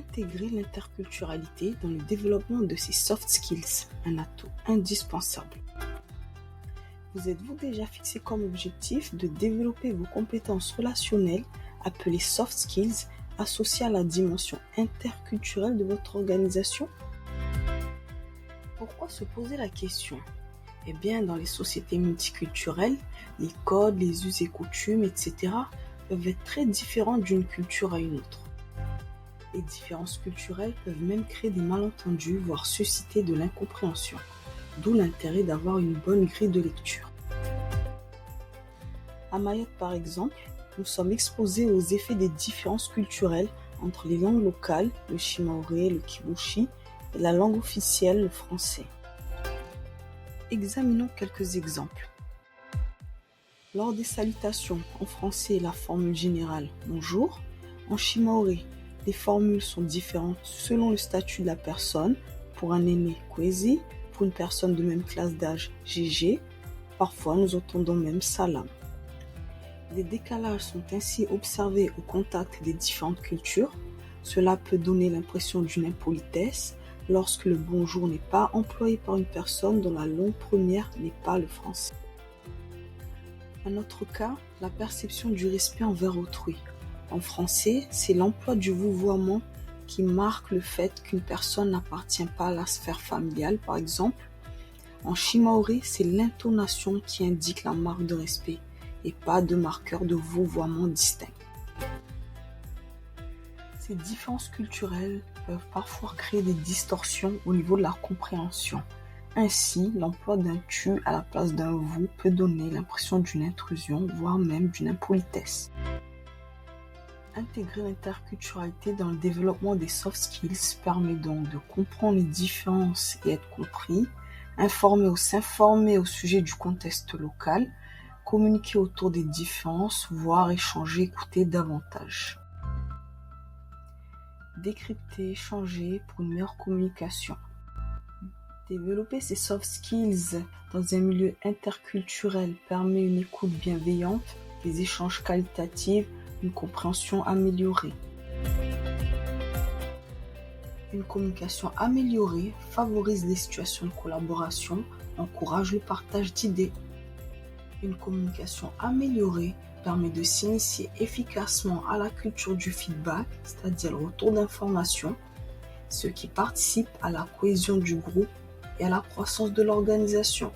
Intégrer l'interculturalité dans le développement de ses soft skills, un atout indispensable. Vous êtes-vous déjà fixé comme objectif de développer vos compétences relationnelles, appelées soft skills, associées à la dimension interculturelle de votre organisation? Pourquoi se poser la question? Eh bien, dans les sociétés multiculturelles, les codes, les us et coutumes, etc. peuvent être très différents d'une culture à une autre. Les différences culturelles peuvent même créer des malentendus, voire susciter de l'incompréhension, d'où l'intérêt d'avoir une bonne grille de lecture. À Mayotte, par exemple, nous sommes exposés aux effets des différences culturelles entre les langues locales, le shimaoré, le kibushi, et la langue officielle, le français. Examinons quelques exemples. Lors des salutations, en français, la formule générale « bonjour », en shimaoré, les formules sont différentes selon le statut de la personne. Pour un aîné, kwezi, pour une personne de même classe d'âge, GG. Parfois, nous entendons même salam. Des décalages sont ainsi observés au contact des différentes cultures. Cela peut donner l'impression d'une impolitesse lorsque le bonjour n'est pas employé par une personne dont la langue première n'est pas le français. Un autre cas, la perception du respect envers autrui. En français, c'est l'emploi du vouvoiement qui marque le fait qu'une personne n'appartient pas à la sphère familiale, par exemple. En shimaoré, c'est l'intonation qui indique la marque de respect et pas de marqueur de vouvoiement distinct. Ces différences culturelles peuvent parfois créer des distorsions au niveau de la compréhension. Ainsi, l'emploi d'un tu à la place d'un vous peut donner l'impression d'une intrusion, voire même d'une impolitesse. Intégrer l'interculturalité dans le développement des soft skills permet donc de comprendre les différences et être compris, informer ou s'informer au sujet du contexte local, communiquer autour des différences, voire échanger, écouter davantage. Décrypter, échanger pour une meilleure communication. Développer ces soft skills dans un milieu interculturel permet une écoute bienveillante, des échanges qualitatifs, une compréhension améliorée. Une communication améliorée favorise les situations de collaboration, encourage le partage d'idées. Une communication améliorée permet de s'initier efficacement à la culture du feedback, c'est-à-dire le retour d'informations, ce qui participe à la cohésion du groupe et à la croissance de l'organisation.